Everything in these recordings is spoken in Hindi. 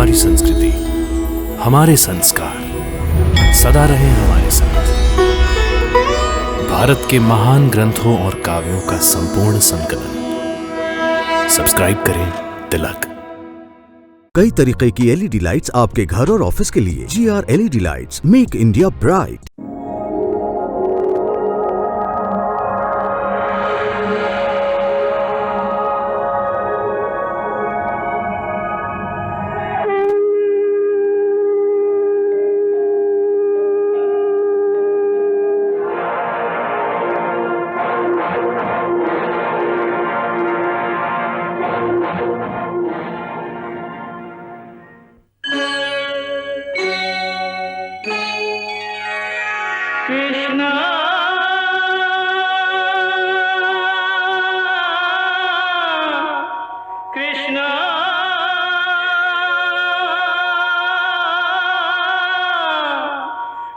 हमारी संस्कृति, हमारे संस्कार सदा रहे हमारे साथ। भारत के महान ग्रंथों और काव्यों का संपूर्ण संकलन। सब्सक्राइब करें तिलक। कई तरीके की एलईडी लाइट्स आपके घर और ऑफिस के लिए। GR LED lights, make India bright. Krishna Krishna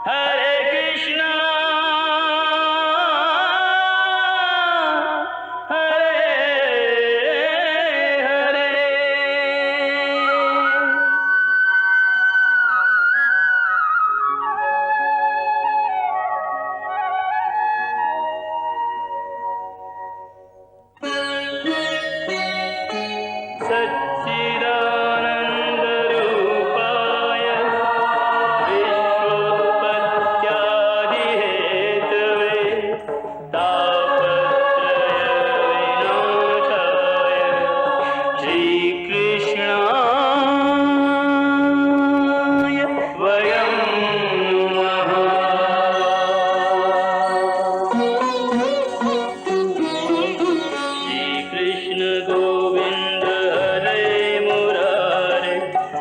Hare Krishna Hare Hare. सच्चिदानन्दरूपाय विश्वोत्पत्त्यादिहेतवे तापत्रयविनाशाय श्रीकृष्णाय वयं नमः। श्रीकृष्ण गोविंद हरे मुरारे,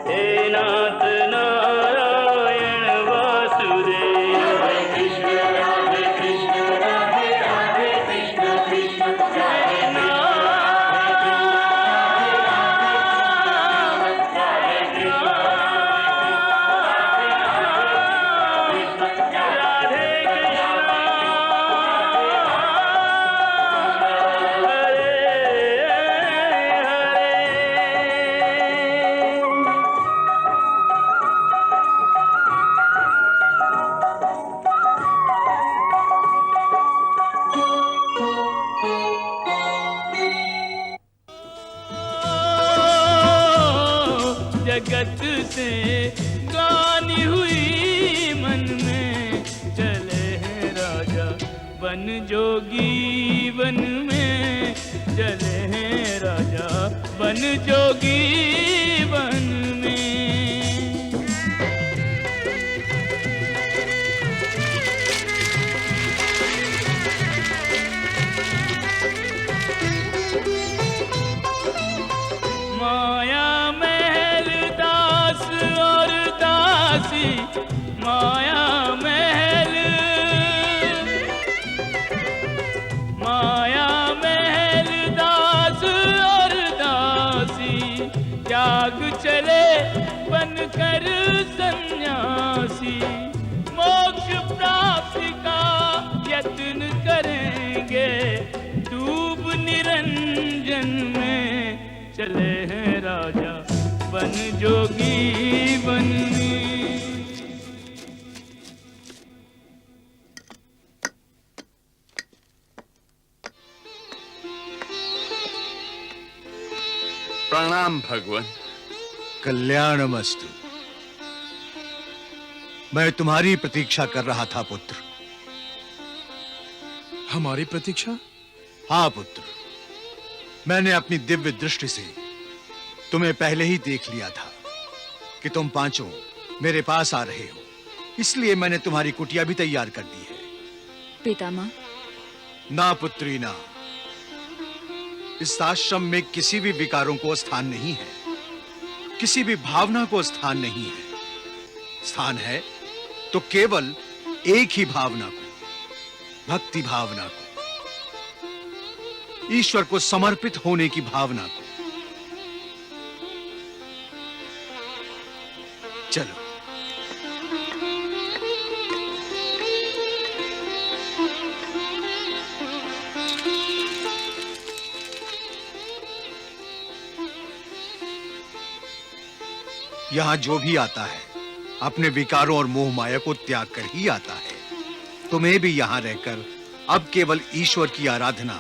हे नाथ नारायण वासुदेव। हरे कृष्ण राधे कृष्ण राधे राधे कृष्ण कृष्ण हरे जगत से गानी हुई मन में, चले हैं राजा बन जोगी वन में, चले हैं राजा बन जोगी वन में। माया महल दास और दासी, माया महल दास और दासी, त्याग चले बनकर सन्यासी। मोक्ष प्राप्ति का यत्न करेंगे, डूब निरंजन में, चले हैं राजा बन जोगी वन में। प्रणाम भगवान। कल्याणमस्तु। मैं तुम्हारी प्रतीक्षा कर रहा था पुत्र। हमारी प्रतीक्षा? हाँ पुत्र, मैंने अपनी दिव्य दृष्टि से तुम्हें पहले ही देख लिया था कि तुम पांचों मेरे पास आ रहे हो, इसलिए मैंने तुम्हारी कुटिया भी तैयार कर दी है। पितामह। ना पुत्री ना, इस आश्रम में किसी भी विकारों को स्थान नहीं है, किसी भी भावना को स्थान नहीं है। स्थान है तो केवल एक ही भावना को, भक्ति भावना को, ईश्वर को समर्पित होने की भावना को। चलो। यहां जो भी आता है अपने विकारों और मोह माया को त्याग कर ही आता है। तुम्हें भी यहां रहकर अब केवल ईश्वर की आराधना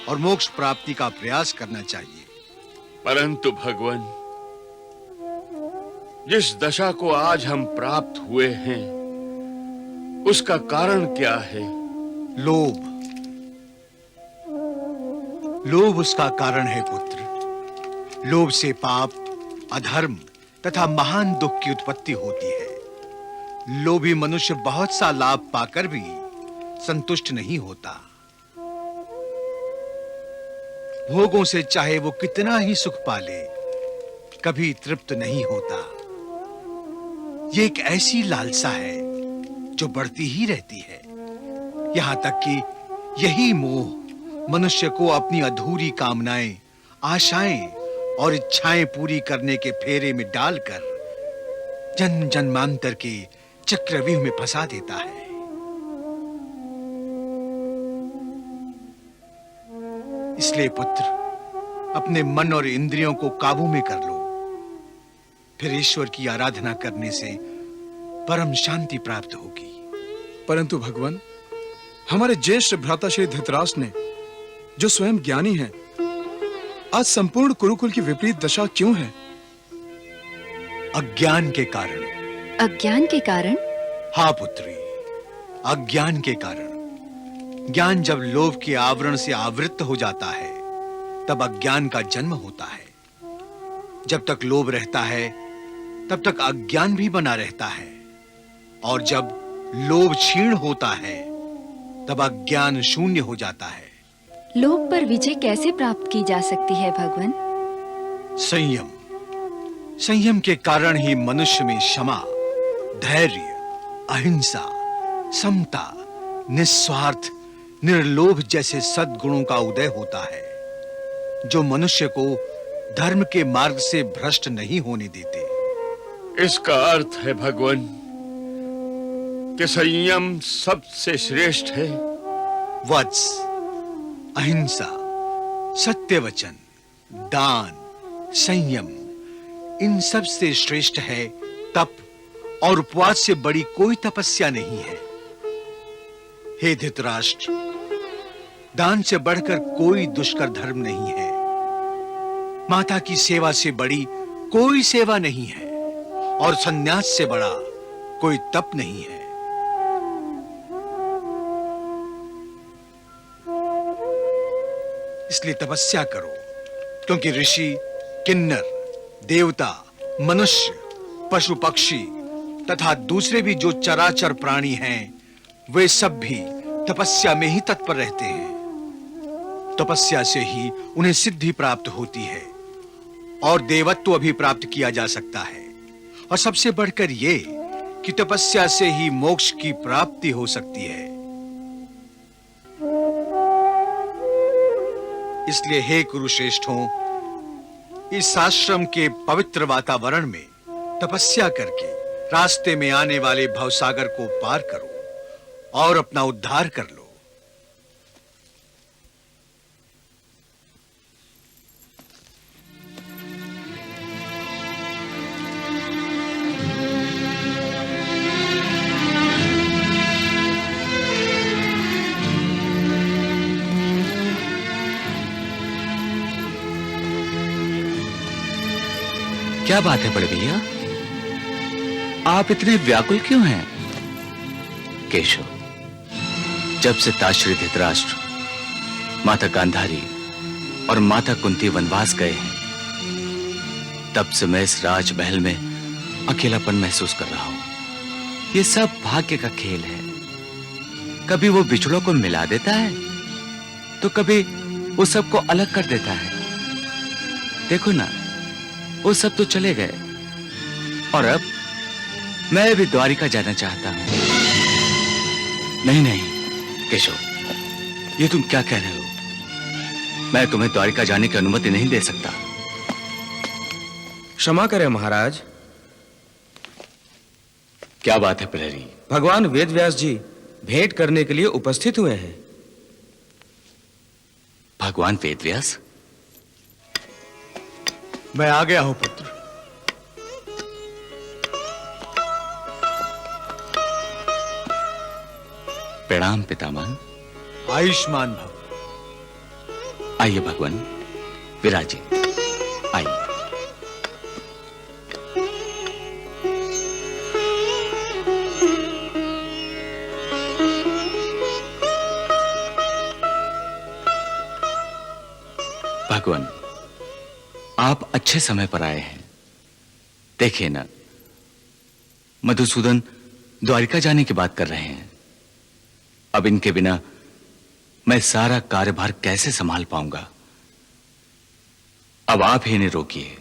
और मोक्ष प्राप्ति का प्रयास करना चाहिए। परंतु भगवान, जिस दशा को आज हम प्राप्त हुए हैं उसका कारण क्या है? लोभ। लोभ उसका कारण है पुत्र। लोभ से पाप, अधर्म तथा महान दुख की उत्पत्ति होती है। लोभी मनुष्य बहुत सा लाभ पाकर भी संतुष्ट नहीं होता। भोगों से चाहे वो कितना ही सुख पाले, कभी तृप्त नहीं होता। ये एक ऐसी लालसा है जो बढ़ती ही रहती है, यहां तक कि यही मोह मनुष्य को अपनी अधूरी कामनाएं, आशाएं और इच्छाएं पूरी करने के फेरे में डालकर जन्म जन्मांतर के चक्रव्यूह में फंसा देता है। इसलिए पुत्र, अपने मन और इंद्रियों को काबू में कर लो, फिर ईश्वर की आराधना करने से परम शांति प्राप्त होगी। परंतु भगवान, हमारे ज्येष्ठ भ्राता श्री धृतराष्ट्र ने, जो स्वयं ज्ञानी हैं, आज संपूर्ण कुरुकुल की विपरीत दशा क्यों है? अज्ञान के कारण। अज्ञान के कारण? हाँ पुत्री, अज्ञान के कारण। ज्ञान जब लोभ के आवरण से आवृत हो जाता है, तब अज्ञान का जन्म होता है। जब तक लोभ रहता है, तब तक अज्ञान भी बना रहता है, और जब लोभ क्षीण होता है, तब अज्ञान शून्य हो जाता है। लोभ पर विजय कैसे प्राप्त की जा सकती है भगवान? संयम। संयम के कारण ही मनुष्य में क्षमा, धैर्य, अहिंसा, समता, निस्वार्थ, निर्लोभ जैसे सद्गुणों का उदय होता है, जो मनुष्य को धर्म के मार्ग से भ्रष्ट नहीं होने देते। इसका अर्थ है भगवान कि संयम सबसे श्रेष्ठ है। वत्स, अहिंसा, सत्य वचन, दान, संयम, इन सब से श्रेष्ठ है तप, और उपवास से बड़ी कोई तपस्या नहीं है। हे धृतराष्ट्र, दान से बढ़कर कोई दुष्कर धर्म नहीं है। माता की सेवा से बड़ी कोई सेवा नहीं है, और संन्यास से बड़ा कोई तप नहीं है। इसलिए तपस्या करो, क्योंकि ऋषि, किन्नर, देवता, मनुष्य, पशु पक्षी तथा दूसरे भी जो चराचर प्राणी हैं, वे सब भी तपस्या में ही तत्पर रहते हैं। तपस्या से ही उन्हें सिद्धि प्राप्त होती है, और देवत्व भी प्राप्त किया जा सकता है, और सबसे बढ़कर ये कि तपस्या से ही मोक्ष की प्राप्ति हो सकती है। इसलिए हे कुरुश्रेष्ठों, इस आश्रम के पवित्र वातावरण में तपस्या करके रास्ते में आने वाले भवसागर को पार करो और अपना उद्धार कर लो। क्या बात है बड़े भैया, आप इतने व्याकुल क्यों हैं? केशव, जब से ताश्री धृतराष्ट्र, माता गांधारी और माता कुंती वनवास गए हैं, तब से मैं इस राजमहल में अकेलापन महसूस कर रहा हूं। ये सब भाग्य का खेल है। कभी वो बिछड़ों को मिला देता है, तो कभी वो सबको अलग कर देता है। देखो ना, वो सब तो चले गए, और अब मैं भी द्वारिका जाना चाहता हूं। नहीं नहीं केशव, ये तुम क्या कह रहे हो? मैं तुम्हें द्वारिका जाने की अनुमति नहीं दे सकता। क्षमा करें महाराज। क्या बात है प्रहरी? भगवान वेदव्यास जी भेंट करने के लिए उपस्थित हुए हैं। भगवान वेदव्यास? मैं आ गया हूं पुत्र। प्रणाम पितामह। आयुष्मान भव। आइए भगवान, विराजिए। आइए। भगवान, आप अच्छे समय पर आए हैं। देखिए ना, मधुसूदन द्वारिका जाने की बात कर रहे हैं। अब इनके बिना मैं सारा कार्यभार कैसे संभाल पाऊंगा? अब आप ही इन्हें रोकिए।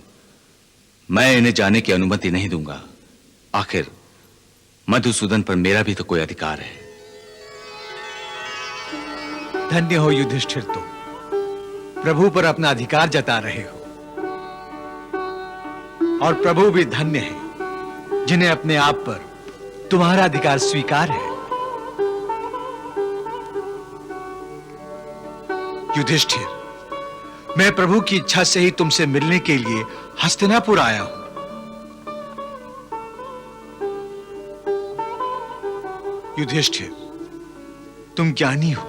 मैं इन्हें जाने की अनुमति नहीं दूंगा। आखिर मधुसूदन पर मेरा भी तो कोई अधिकार है। धन्य हो युधिष्ठिर, तुम प्रभु पर अपना अधिकार जता रहे हो, और प्रभु भी धन्य है जिन्हें अपने आप पर तुम्हारा अधिकार स्वीकार है। युधिष्ठिर, मैं प्रभु की इच्छा से ही तुमसे मिलने के लिए हस्तिनापुर आया हूं। युधिष्ठिर, तुम ज्ञानी हो,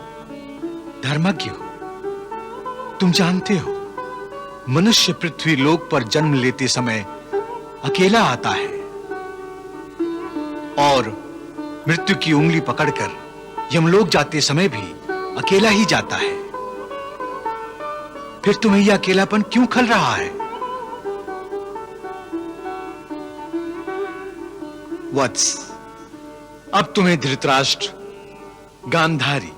धर्मज्ञ हो। तुम जानते हो, मनुष्य पृथ्वी लोक पर जन्म लेते समय अकेला आता है और मृत्यु की उंगली पकड़कर यमलोक जाते समय भी अकेला ही जाता है। फिर तुम्हें यह अकेलापन क्यों खल रहा है? वत्स, अब तुम्हें धृतराष्ट्र, गांधारी,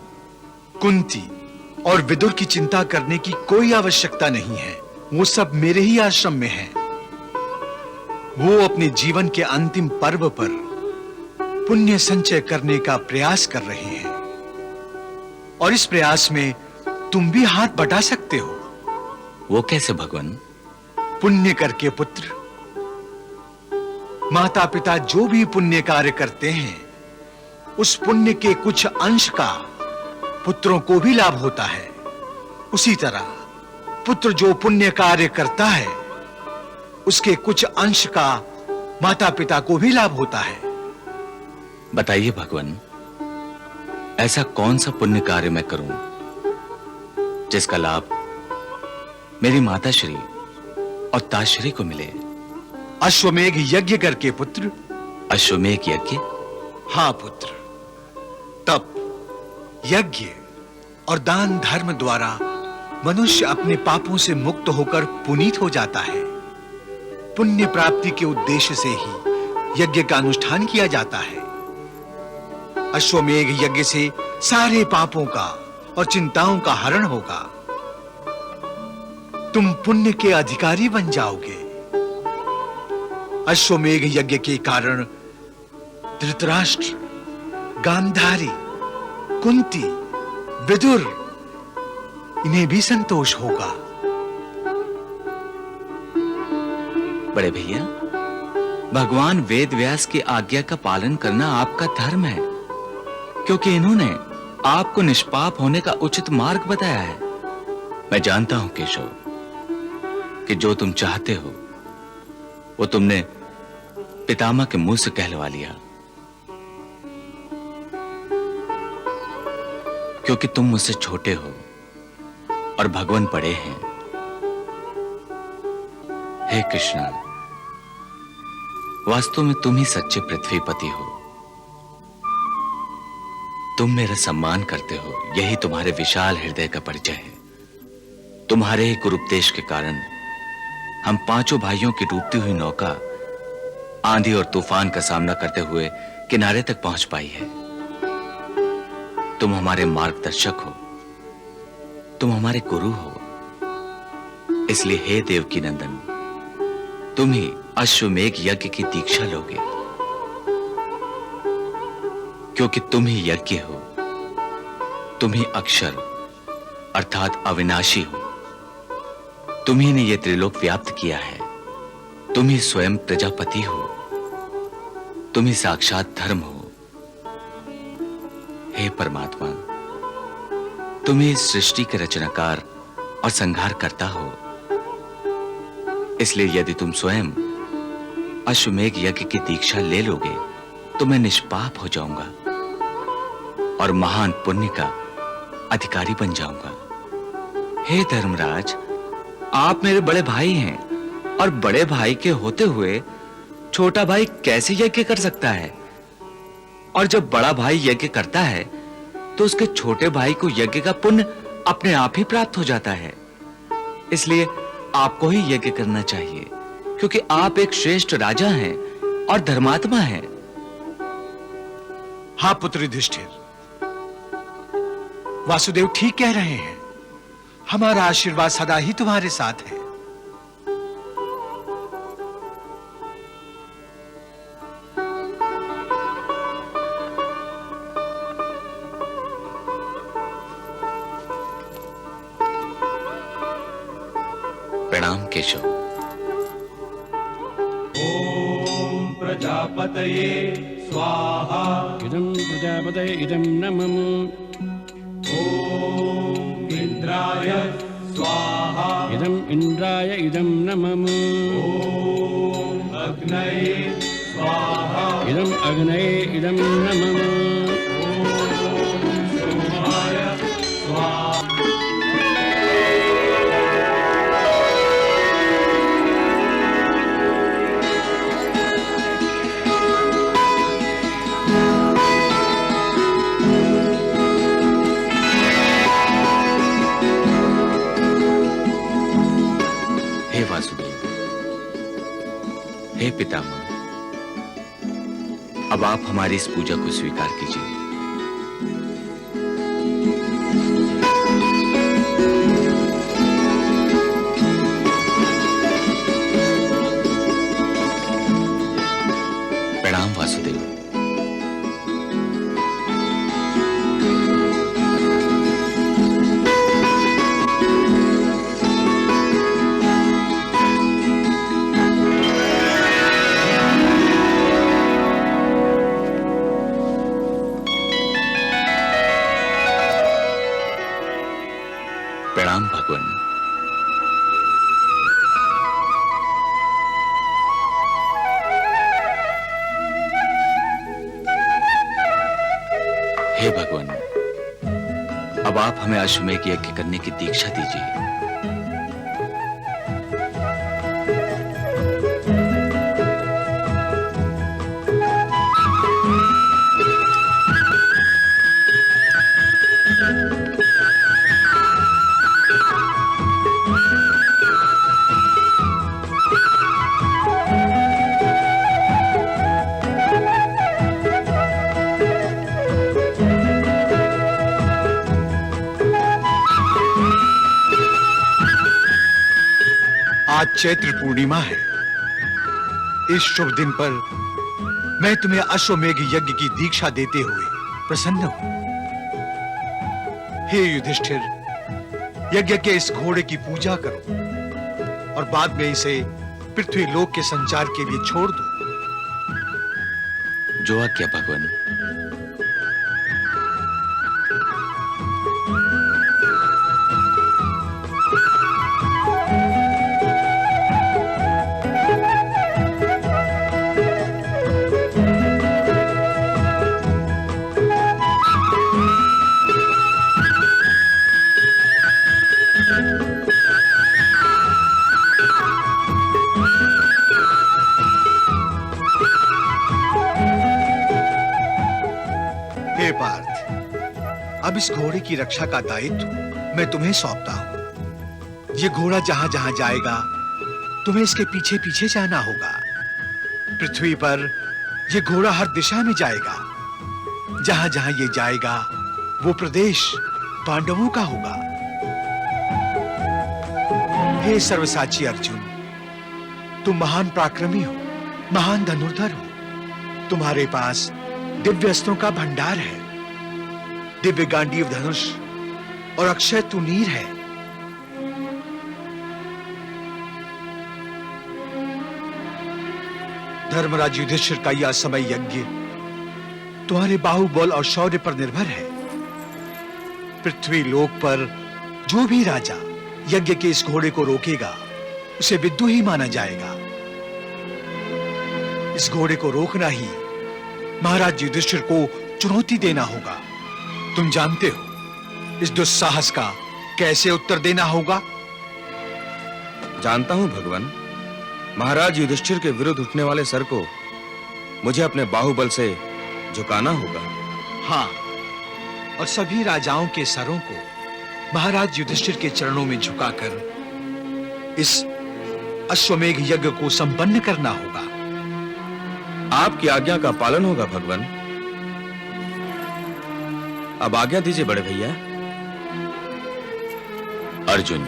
कुंती और विदुर की चिंता करने की कोई आवश्यकता नहीं है। वो सब मेरे ही आश्रम में हैं। वो अपने जीवन के अंतिम पर्व पर पुण्य संचय करने का प्रयास कर रहे हैं, और इस प्रयास में तुम भी हाथ बटा सकते हो। वो कैसे भगवान? पुण्य करके पुत्र, माता पिता जो भी पुण्य कार्य करते हैं, उस पुण्य के कुछ अंश का पुत्रों को भी लाभ होता है। उसी तरह पुत्र जो पुण्य कार्य करता है, उसके कुछ अंश का माता पिता को भी लाभ होता है। बताइए भगवान, ऐसा कौन सा पुण्य कार्य मैं करूं जिसका लाभ मेरी माताश्री और ताश्री को मिले? अश्वमेघ यज्ञ करके पुत्र। अश्वमेघ यज्ञ? हाँ पुत्र, तप, यज्ञ और दान धर्म द्वारा मनुष्य अपने पापों से मुक्त होकर पुनीत हो जाता है। पुण्य प्राप्ति के उद्देश्य से ही यज्ञ का अनुष्ठान किया जाता है। अश्वमेघ यज्ञ से सारे पापों का और चिंताओं का हरण होगा। तुम पुण्य के अधिकारी बन जाओगे। अश्वमेघ यज्ञ के कारण धृतराष्ट्र, गांधारी, कुंती, विदुर, इन्हें भी संतोष होगा। बड़े भैया, भगवान वेद व्यास की आज्ञा का पालन करना आपका धर्म है, क्योंकि इन्होंने आपको निष्पाप होने का उचित मार्ग बताया है। मैं जानता हूं केशव कि जो तुम चाहते हो वो तुमने पितामह के मुंह से कहलवा लिया, क्योंकि तुम मुझसे छोटे हो और भगवान बड़े हैं। हे कृष्ण, वास्तव में तुम ही सच्चे पृथ्वीपति हो। तुम मेरा सम्मान करते हो, यही तुम्हारे विशाल हृदय का परिचय है। तुम्हारे ही कुरूपदेश के कारण हम पांचों भाइयों की डूबती हुई नौका आंधी और तूफान का सामना करते हुए किनारे तक पहुंच पाई है। तुम हमारे मार्गदर्शक हो, तुम हमारे गुरु हो। इसलिए हे देवकी नंदन, तुम ही अश्वमेघ यज्ञ की दीक्षा लोगे, क्योंकि तुम ही यज्ञ हो, तुम ही अक्षर अर्थात अविनाशी हो। तुम ही ने यह त्रिलोक व्याप्त किया है। तुम ही स्वयं प्रजापति हो, तुम ही साक्षात धर्म हो। हे परमात्मा, तुम ही सृष्टि के रचनाकार और संहार करता हो। इसलिए यदि तुम स्वयं अश्वमेघ यज्ञ की दीक्षा ले लोगे तो मैं निष्पाप हो जाऊंगा। और महान पुण्य का अधिकारी बन जाऊंगा। हे धर्मराज, आप मेरे बड़े भाई हैं और बड़े भाई के होते हुए छोटा भाई कैसे यज्ञ कर सकता है? और जब बड़ा भाई यज्ञ करता है तो उसके छोटे भाई को यज्ञ का पुण्य अपने आप ही प्राप्त हो जाता है। इसलिए आपको ही यज्ञ करना चाहिए, क्योंकि आप एक श्रेष्ठ राजा हैं और धर्मात्मा हैं। हाँ पुत्र युधिष्ठिर, वासुदेव ठीक कह रहे हैं। हमारा आशीर्वाद सदा ही तुम्हारे साथ है। प्रणाम केशव। प्रजापतये स्वाहा। इदं प्रजापतये इदं नमः। ओम इंद्राय स्वाहा। इदं इंद्राय इदं नमः। ओम अग्नये स्वाहा। इदं अग्नये इदं नमः। ओम सोमाय स्वाहा। हे वासुदेव, हे पितामह, अब आप हमारी इस पूजा को स्वीकार कीजिए। प्रणाम वासुदेव। प्रणाम भगवान। हे भगवान, अब आप हमें अश्वमेध यज्ञ करने की दीक्षा दीजिए। आज चैत्र पूर्णिमा है। इस शुभ दिन पर मैं तुम्हें अश्वमेध यज्ञ की दीक्षा देते हुए प्रसन्न हूं। हे युधिष्ठिर, यज्ञ के इस घोड़े की पूजा करो और बाद में इसे पृथ्वी लोक के संचार के लिए छोड़ दो। जो आज्ञा भगवान। हे पार्थ, अब इस घोड़े की रक्षा का दायित्व मैं तुम्हें सौंपता हूं। ये घोड़ा जहां जहां जाएगा तुम्हें इसके पीछे पीछे जाना होगा। पृथ्वी पर ये घोड़ा हर दिशा में जाएगा। जहां जहां ये जाएगा वो प्रदेश पांडवों का होगा। हे सर्वसाची अर्जुन, तुम महान पराक्रमी हो, महान धनुर्धर हो। तुम्हारे पास दिव्य अस्त्रों का भंडार है। दिव्य गांडीव धनुष और अक्षय तुनीर है। धर्मराज युधिष्ठिर का यह समय यज्ञ तुम्हारे बाहुबल और शौर्य पर निर्भर है। पृथ्वी लोक पर जो भी राजा यज्ञ के इस घोड़े को रोकेगा उसे विद्रोही माना जाएगा। इस घोड़े को रोकना ही महाराज युधिष्ठिर को चुनौती देना होगा। तुम जानते हो इस दुस्साहस का कैसे उत्तर देना होगा? जानता हूं भगवान। महाराज युधिष्ठिर के विरुद्ध उठने वाले सर को मुझे अपने बाहुबल से झुकाना होगा। हाँ, और सभी राजाओं के सरों को महाराज युधिष्ठिर के चरणों में झुकाकर इस अश्वमेघ यज्ञ को संपन्न करना होगा। आपकी आज्ञा का पालन होगा भगवान। अब आज्ञा दीजिए बड़े भैया। अर्जुन,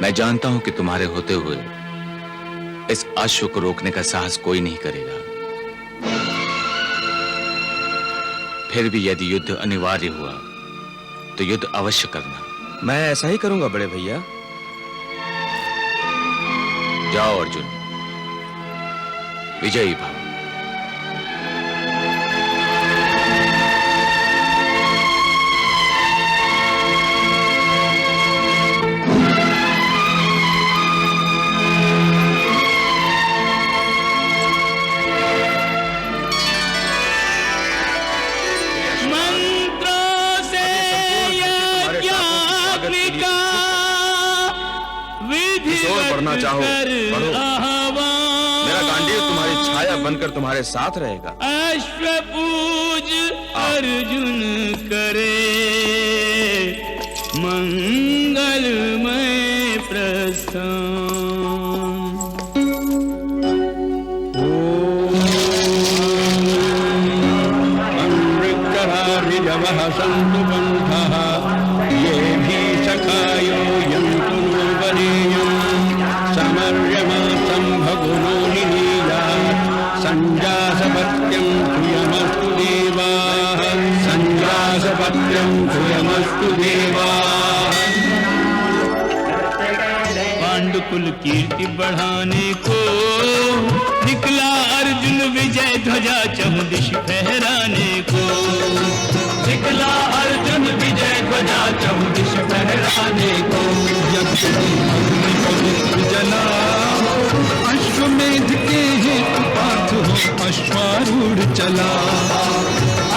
मैं जानता हूं कि तुम्हारे होते हुए इस अश्व को रोकने का साहस कोई नहीं करेगा। फिर भी यदि युद्ध अनिवार्य हुआ तो युद्ध अवश्य करना। मैं ऐसा ही करूंगा बड़े भैया। जाओ अर्जुन, विजयी भव। बढ़ना चाहो बढ़ो। मेरा गांडीव तुम्हारी छाया बनकर तुम्हारे साथ रहेगा। अश्वपूज अर्जुन करे मंगलमय प्रस्थान। अमृतराभिजवः सन्तु बन्धः ये भी सखायो यन्तु निर्वरेयम् समर्यमासं भगुनो निलीया संजासपत्यं तुयमस्तु देवाः संजासपत्यं तुयमस्तु देवाः। पांडुकुल कीर्ति बढ़ाने को निकला अर्जुन विजय ध्वजा चहुदिश फहराने को। निकला अर्जुन विजय ध्वजा चहुदिश फहराने को। जला अश्वमेध के हेतु पार्थ हो अश्वारूढ़ चला।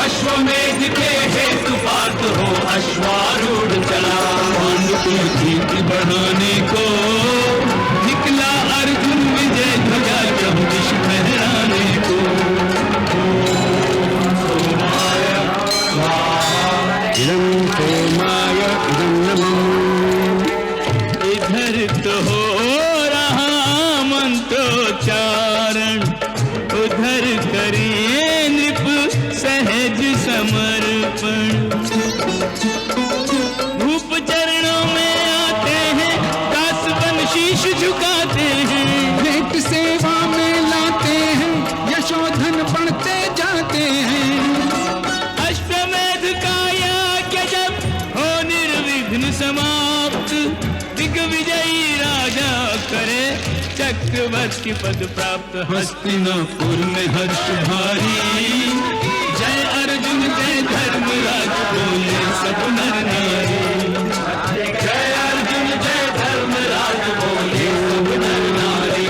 अश्वमेध के हेतु पार्थ हो अश्वारूढ़ चला। पांडुकुल कीर्ति बढ़ाने को निकला अर्जुन विजय ध्वजा चहुदिश फहराने को। सोमाय स्वाहा इदं सोमाय इदं नमः। इधर तो हो रहा मंत्रोच्चारण उधर करिए नृप सहज समर्पण। भूप चरणों में आते हैं दास बन शीश झुकाते हैं। भेंट सेवा में लाते हैं यशोधन बढ़ते जाते हैं। अश्वमेध का यज्ञ जब हो निर्विघ्न समाप्त दिग्विजयी राजा करे चक्रवर्ती पद प्राप्त। हस्तिनापुर में हर्ष भारी जय अर्जुन जय धर्मराज बोले सब नर नारी। जय अर्जुन जय धर्मराज बोले सब नर नारी।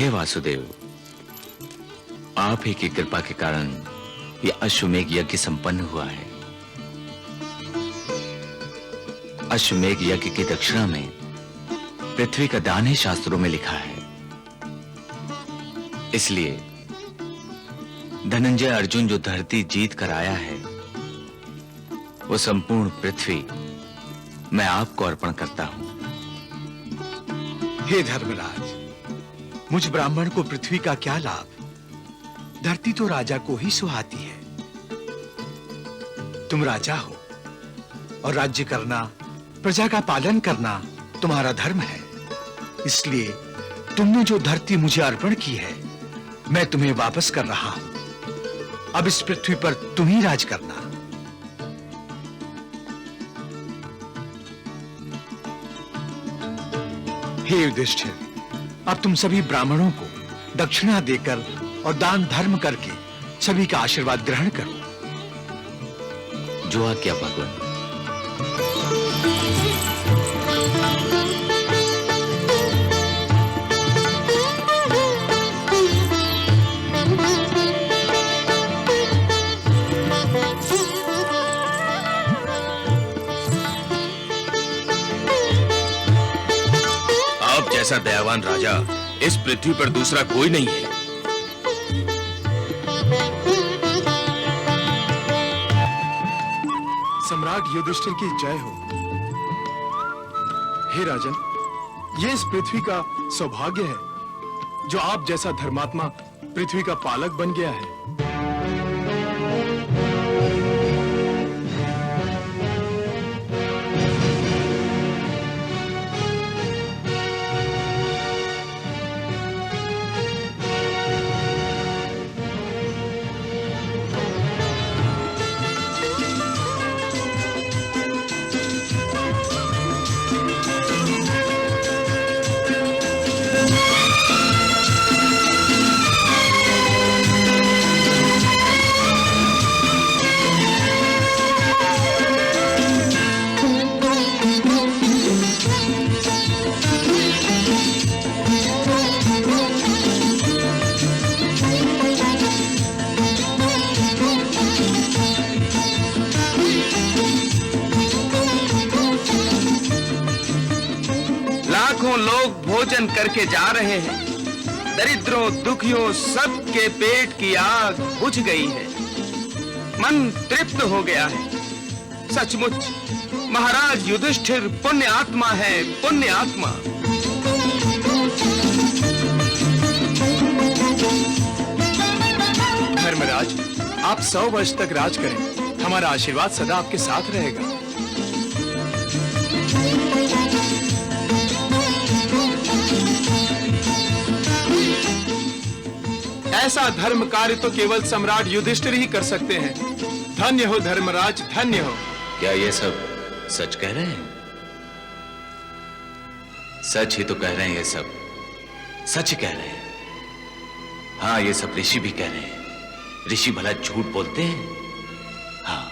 हे वासुदेव, आप ही की कृपा के कारण यह अश्वमेघ यज्ञ संपन्न हुआ है। अश्वमेघ यज्ञ की दक्षिणा में पृथ्वी का दान ही शास्त्रों में लिखा है। इसलिए धनंजय अर्जुन जो धरती जीत कर आया है, वो संपूर्ण पृथ्वी मैं आपको अर्पण करता हूं। हे धर्मराज, मुझ ब्राह्मण को पृथ्वी का क्या लाभ? धरती तो राजा को ही सुहाती है। तुम राजा हो और राज्य करना, प्रजा का पालन करना तुम्हारा धर्म है। इसलिए तुमने जो धरती मुझे अर्पण की है, मैं तुम्हें वापस कर रहा हूं। अब इस पृथ्वी पर तुम ही राज करना। हे युधिष्ठिर, अब तुम सभी ब्राह्मणों को दक्षिणा देकर और दान धर्म करके सभी का आशीर्वाद ग्रहण करो। जो आज्ञा भगवान। आप जैसा दयावान राजा इस पृथ्वी पर दूसरा कोई नहीं है। सम्राट युधिष्ठिर की जय हो। हे राजन, ये इस पृथ्वी का सौभाग्य है जो आप जैसा धर्मात्मा पृथ्वी का पालक बन गया है। लाखों लोग भोजन करके जा रहे हैं। दरिद्रों दुखियों सबके पेट की आग बुझ गई है। मन तृप्त हो गया है। सचमुच महाराज युधिष्ठिर पुण्य आत्मा है, पुण्य आत्मा। धर्मराज, आप 100 वर्ष तक राज करें। हमारा आशीर्वाद सदा आपके साथ रहेगा। ऐसा धर्म कार्य तो केवल सम्राट युधिष्ठिर ही कर सकते हैं। धन्य हो धर्मराज, धन्य हो। क्या ये सब सच कह रहे हैं? सच ही तो कह रहे हैं, ये सब सच कह रहे हैं। हाँ, ये सब ऋषि भी कह रहे हैं। ऋषि भला झूठ बोलते हैं? हाँ,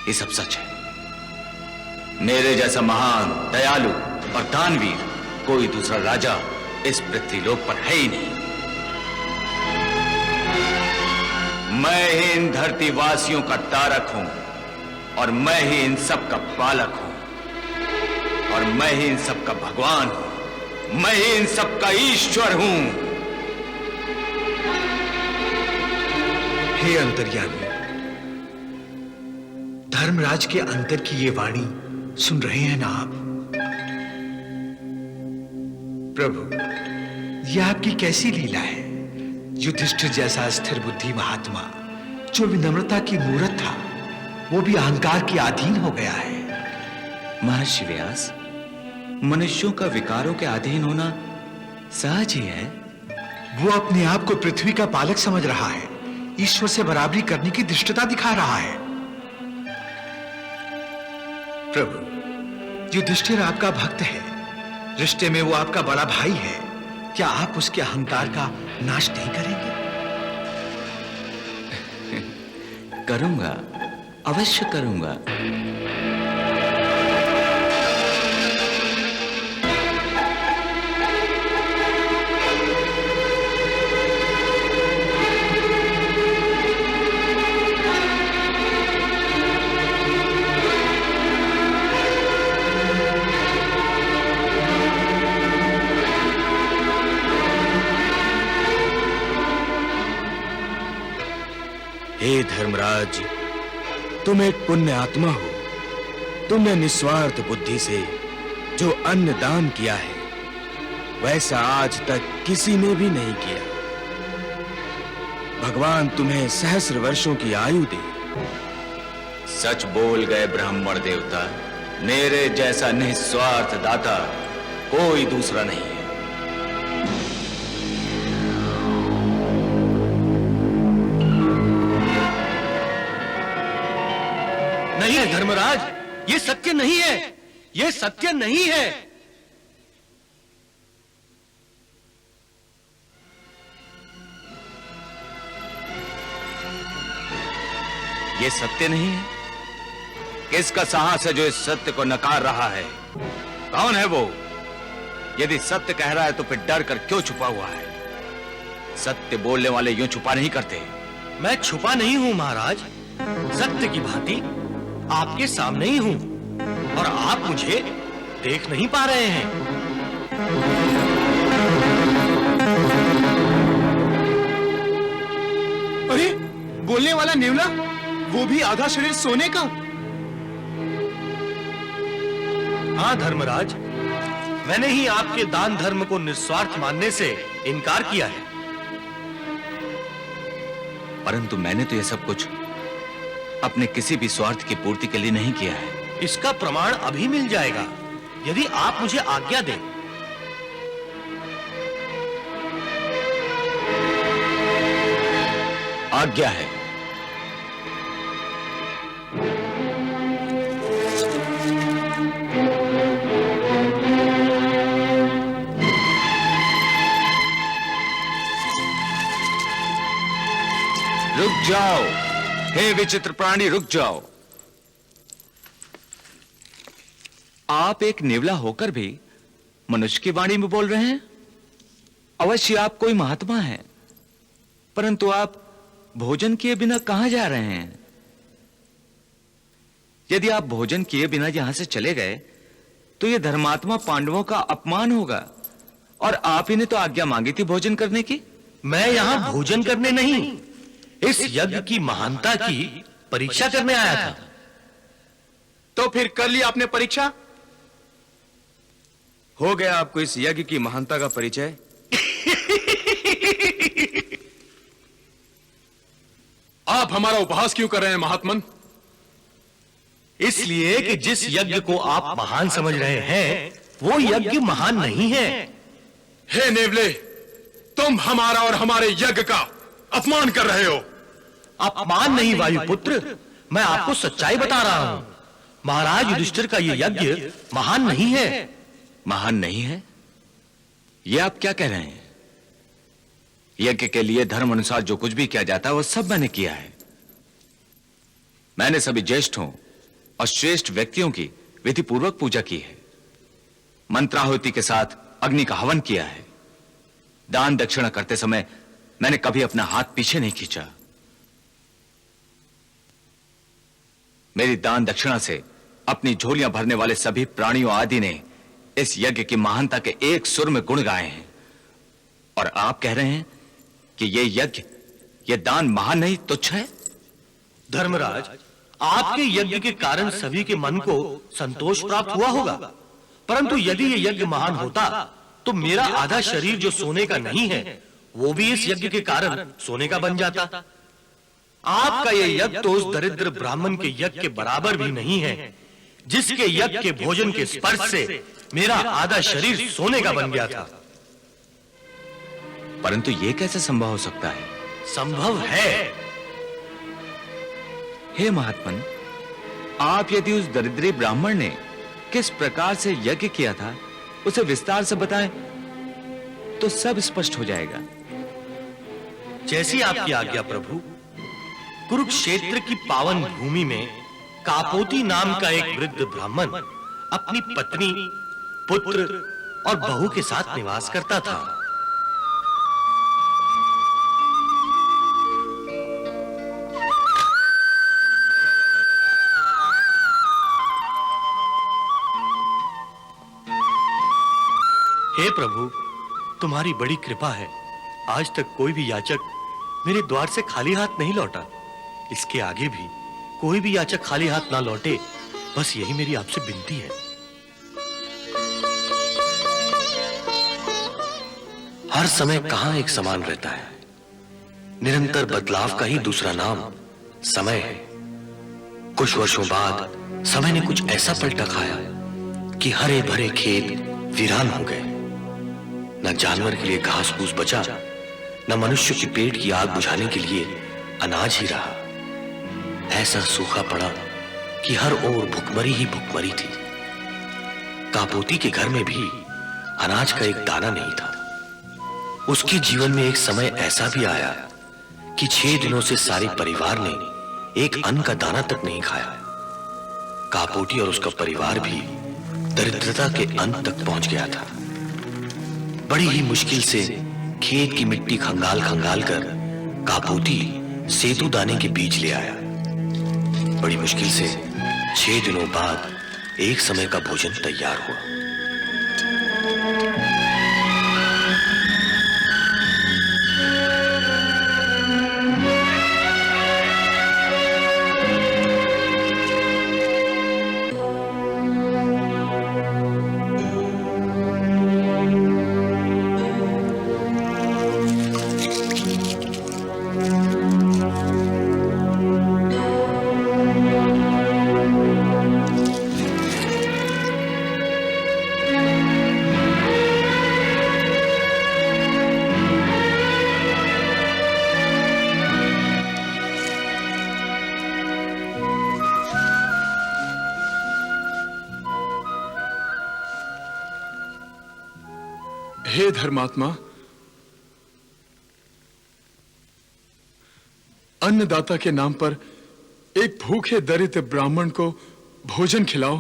ये सब सच है। मेरे जैसा महान, दयालु और दानवीर कोई दूसरा राजा इस पृथ्वीलोक पर है ही नहीं। मैं ही इन धरती वासियों का तारक हूं और मैं ही इन सब का पालक हूं और मैं ही इन सब का भगवान हूं। मैं ही इन सब का ईश्वर हूं। हे अंतर्यामी, धर्मराज के अंतर की ये वाणी सुन रहे हैं ना आप? प्रभु, यह आपकी कैसी लीला है? युधिष्ठिर जैसा स्थिर बुद्धि महात्मा जो विनम्रता की मूरत था, वो भी अहंकार के अधीन हो गया है। महर्षि व्यास, मनुष्यों का विकारों के अधीन होना सहज ही है। वो अपने आप को पृथ्वी का पालक समझ रहा है, ईश्वर से बराबरी करने की धृष्टता दिखा रहा है। प्रभु, युधिष्ठिर आपका भक्त है, रिश्ते में वो आपका बड़ा भाई है। क्या आप उसके अहंकार का नाश नहीं करेंगे? करूंगा, अवश्य करूंगा। हे धर्मराज, तुम एक पुण्य आत्मा हो। तुमने निस्वार्थ बुद्धि से जो अन्न दान किया है, वैसा आज तक किसी ने भी नहीं किया। भगवान तुम्हें सहस्र वर्षों की आयु दे। सच बोल गए ब्राह्मण देवता, मेरे जैसा निस्वार्थ दाता कोई दूसरा नहीं है। नहीं है धर्मराज, ये सत्य नहीं है, ये सत्य नहीं है। ये सत्य नहीं है? किसका साहस है जो इस सत्य को नकार रहा है? कौन है वो? यदि सत्य कह रहा है तो फिर डर कर क्यों छुपा हुआ है? सत्य बोलने वाले यूं छुपा नहीं करते। मैं छुपा नहीं हूं महाराज, सत्य की भांति आपके सामने ही हूं और आप मुझे देख नहीं पा रहे हैं। अरे, बोलने वाला नेवला, वो भी आधा शरीर सोने का। हाँ धर्मराज, मैंने ही आपके दान धर्म को निस्वार्थ मानने से इनकार किया है। परंतु मैंने तो यह सब कुछ अपने किसी भी स्वार्थ की पूर्ति के लिए नहीं किया है। इसका प्रमाण अभी मिल जाएगा, यदि आप मुझे आज्ञा दें। आज्ञा है। रुक जाओ, हे विचित्र प्राणी, रुक जाओ। आप एक नेवला होकर भी मनुष्य की वाणी में बोल रहे हैं। अवश्य आप कोई महात्मा हैं, परंतु आप भोजन किए बिना कहां जा रहे हैं? यदि आप भोजन किए बिना यहां से चले गए तो यह धर्मात्मा पांडवों का अपमान होगा। और आप ही ने तो आज्ञा मांगी थी भोजन करने की। मैं यहां भोजन करने नहीं, इस यज्ञ की महानता की परीक्षा करने आया था। तो फिर कर ली आपने परीक्षा? हो गया आपको इस यज्ञ की महानता का परिचय? आप हमारा उपहास क्यों कर रहे हैं महात्मन? इसलिए कि जिस यज्ञ को आप महान समझ रहे हैं, वो यज्ञ महान नहीं है। हे नेवले, तुम हमारा और हमारे यज्ञ का अपमान कर रहे हो। अपमान नहीं वायुपुत्र, मैं आपको सच्चाई बता रहा हूं। महाराज युधिष्ठिर का ये यज्ञ महान नहीं है। महान नहीं है? ये आप क्या कह रहे हैं? यज्ञ के लिए धर्म अनुसार जो कुछ भी किया जाता है वो सब मैंने किया है। मैंने सभी ज्येष्ठों और श्रेष्ठ व्यक्तियों की विधि पूर्वक पूजा की है। मंत्राहुति के साथ अग्नि का हवन किया है। दान दक्षिणा करते समय मैंने कभी अपना हाथ पीछे नहीं खींचा। मेरी दान दक्षिणा से अपनी झोलियां भरने वाले सभी प्राणियों आदि ने इस यज्ञ की महानता के एक सुर में गुण गाए हैं। और आप कह रहे हैं कि यह यज्ञ, यह दान महान नहीं, तुच्छ है? धर्मराज, आपके यज्ञ के कारण सभी के मन को संतोष प्राप्त हुआ होगा, परंतु यदि यह यज्ञ महान होता तो मेरा आधा शरीर जो सोने का नहीं है, वो भी इस यज्ञ के कारण सोने का बन जाता। आपका यह यज्ञ तो उस दरिद्र ब्राह्मण के यज्ञ के बराबर भी नहीं है, जिसके यज्ञ के भोजन के स्पर्श से मेरा आधा शरीर सोने का बन गया था। परंतु यह कैसे संभव हो सकता है? संभव है। हे महात्मन, आप यदि उस दरिद्री ब्राह्मण ने किस प्रकार से यज्ञ किया था उसे विस्तार से बताएं तो सब स्पष्ट हो जाएगा। जैसी आपकी आज्ञा प्रभु। कुरुक्षेत्र की पावन भूमि में कापोती नाम का एक वृद्ध ब्राह्मण अपनी पत्नी, पुत्र और बहू के साथ निवास करता था। हे प्रभु, तुम्हारी बड़ी कृपा है, आज तक कोई भी याचक मेरे द्वार से खाली हाथ नहीं लौटा। इसके आगे भी कोई भी याचक खाली हाथ ना लौटे, बस यही मेरी आपसे विनती है। हर समय कहां एक समान रहता है, निरंतर बदलाव का ही दूसरा नाम समय है। कुछ वर्षों बाद समय ने कुछ ऐसा पलटा खाया कि हरे भरे खेत वीरान हो गए। न जानवर के लिए घास फूस बचा, न मनुष्य के पेट की आग बुझाने के लिए अनाज ही रहा। ऐसा सूखा पड़ा कि हर ओर भुखमरी ही भुखमरी थी। कापोती के घर में भी अनाज का एक दाना नहीं था। उसके जीवन में एक समय ऐसा भी आया कि 6 दिनों से सारे परिवार ने एक अन्न का दाना तक नहीं खाया। कापोटी और उसका परिवार भी दरिद्रता के अंत तक पहुंच गया था। बड़ी ही मुश्किल से खेत की मिट्टी खंगाल खंगाल कर कापोती सेतु दाने के बीज ले आया। बड़ी मुश्किल से 6 दिनों बाद एक समय का भोजन तैयार हुआ। हे धर्मात्मा, अन्नदाता के नाम पर एक भूखे दरिद्र ब्राह्मण को भोजन खिलाओ।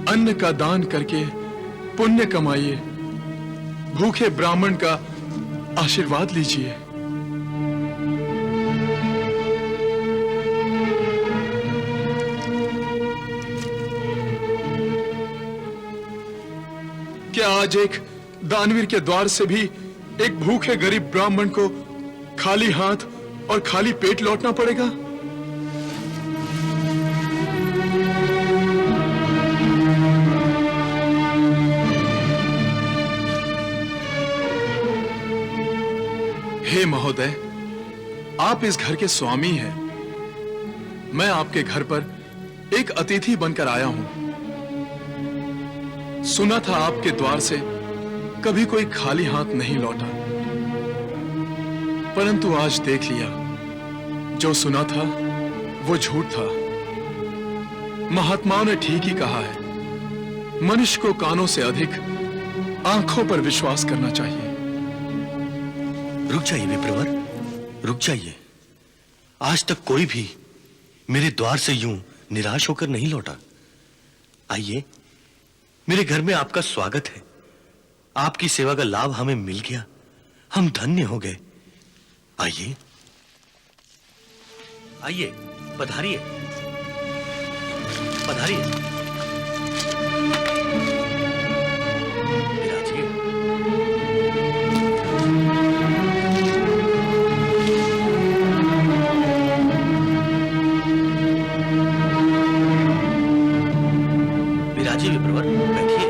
अन्न का दान करके पुण्य कमाइए, भूखे ब्राह्मण का आशीर्वाद लीजिए। क्या आज एक दानवीर के द्वार से भी एक भूखे गरीब ब्राह्मण को खाली हाथ और खाली पेट लौटना पड़ेगा? हे महोदय, आप इस घर के स्वामी हैं। मैं आपके घर पर एक अतिथि बनकर आया हूं। सुना था आपके द्वार से कभी कोई खाली हाथ नहीं लौटा, परंतु आज देख लिया, जो सुना था वो झूठ था। महात्माओं ने ठीक ही कहा है, मनुष्य को कानों से अधिक आंखों पर विश्वास करना चाहिए। रुक जाइए विप्रवर, रुक जाइए। आज तक कोई भी मेरे द्वार से यूं निराश होकर नहीं लौटा। आइए, मेरे घर में आपका स्वागत है। आपकी सेवा का लाभ हमें मिल गया, हम धन्य हो गए। आइए आइए, पधारिए पधारिए, विराजिए। विराजिए विप्रवर, बैठिए।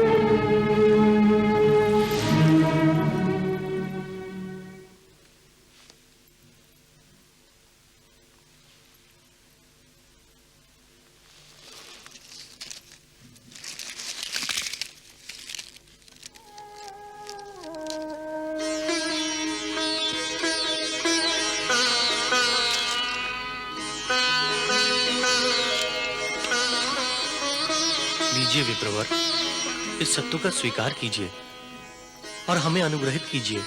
लीजिए विप्रवर, इस सत्तू का स्वीकार कीजिए और हमें अनुग्रहित कीजिए।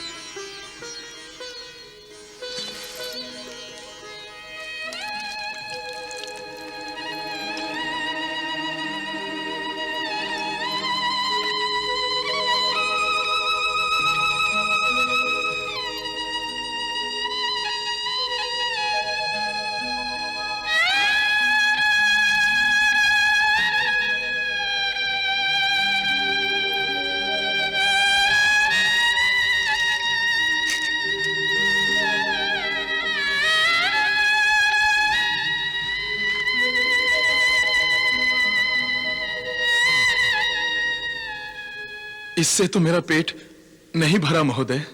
इससे तो मेरा पेट नहीं भरा महोदय।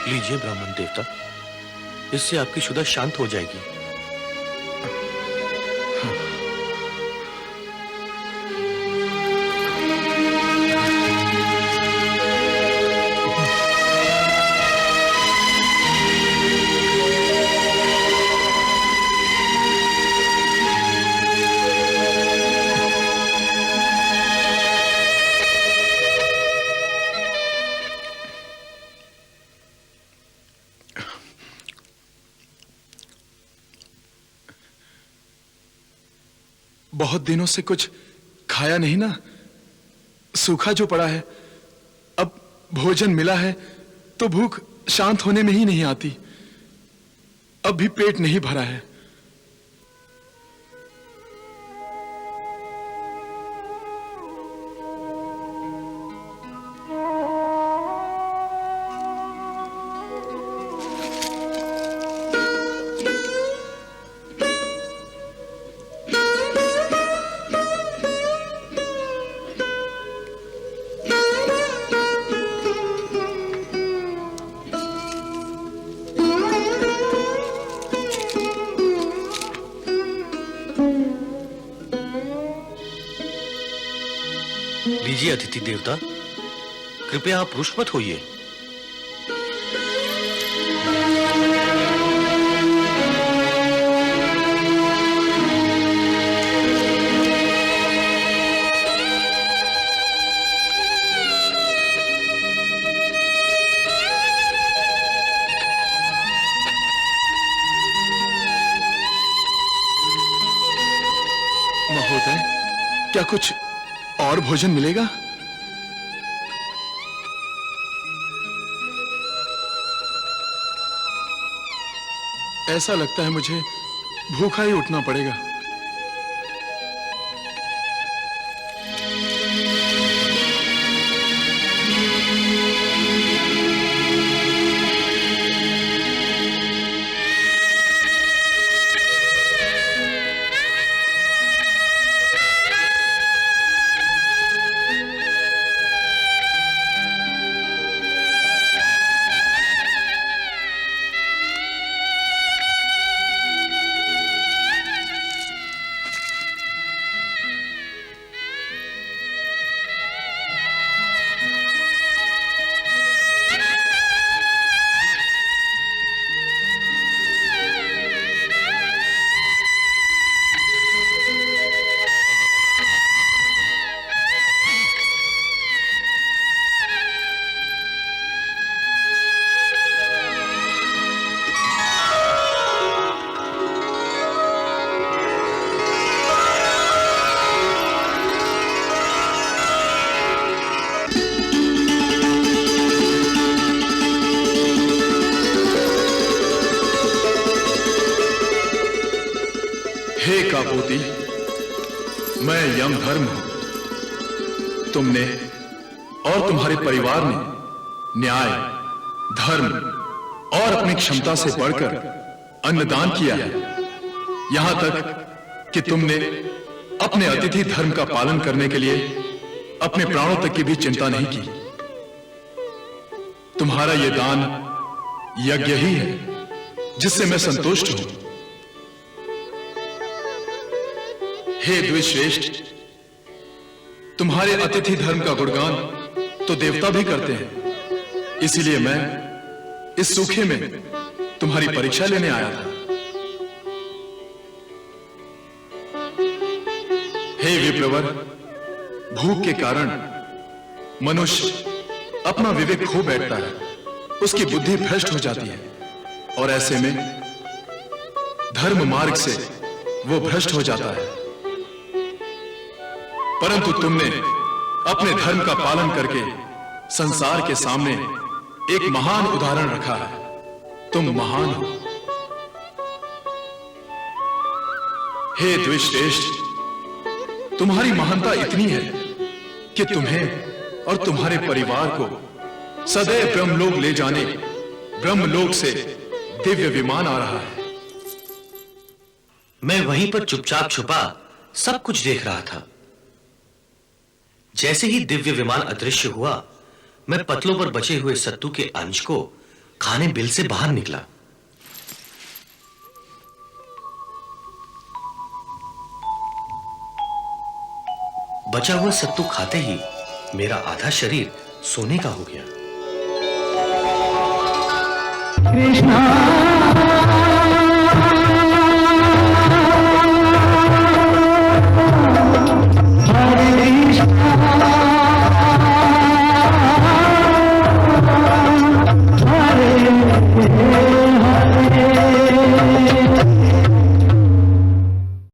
लीजिए ब्राह्मण देवता, इससे आपकी क्षुधा शांत हो जाएगी। बहुत दिनों से कुछ खाया नहीं ना, सूखा जो पड़ा है। अब भोजन मिला है तो भूख शांत होने में ही नहीं आती। अब भी पेट नहीं भरा है। लीजिए अतिथि देवता, कृपया आप रुष्ट मत होइए। महोदय, क्या कुछ और भोजन मिलेगा? ऐसा लगता है मुझे भूखा ही उठना पड़ेगा। हे कापोती, मैं यमधर्म हूं। तुमने और तुम्हारे परिवार ने न्याय, धर्म और अपनी क्षमता से बढ़कर अन्नदान किया है। यहां तक कि तुमने अपने अतिथि धर्म का पालन करने के लिए अपने प्राणों तक की भी चिंता नहीं की। तुम्हारा यह दान यज्ञ ही है जिससे मैं संतुष्ट हूं। हे द्विश्रेष्ठ, तुम्हारे अतिथि धर्म का गुणगान तो देवता भी करते हैं, इसीलिए मैं इस सूखे में तुम्हारी परीक्षा लेने आया था। हे विप्रवर, भूख के कारण मनुष्य अपना विवेक खो बैठता है, उसकी बुद्धि भ्रष्ट हो जाती है और ऐसे में धर्म मार्ग से वो भ्रष्ट हो जाता है। परंतु तुमने अपने धर्म का पालन करके संसार के सामने एक महान उदाहरण रखा है। तुम महान हो। हे द्विश्रेष्ठ, तुम्हारी महानता इतनी है कि तुम्हें और तुम्हारे परिवार को सदैव ब्रह्मलोक ले जाने ब्रह्मलोक से दिव्य विमान आ रहा है। मैं वहीं पर चुपचाप छुपा सब कुछ देख रहा था। जैसे ही दिव्य विमान अदृश्य हुआ, मैं पतलों पर बचे हुए सत्तू के अंश को खाने बिल से बाहर निकला। बचा हुआ सत्तू खाते ही मेरा आधा शरीर सोने का हो गया। कृष्णा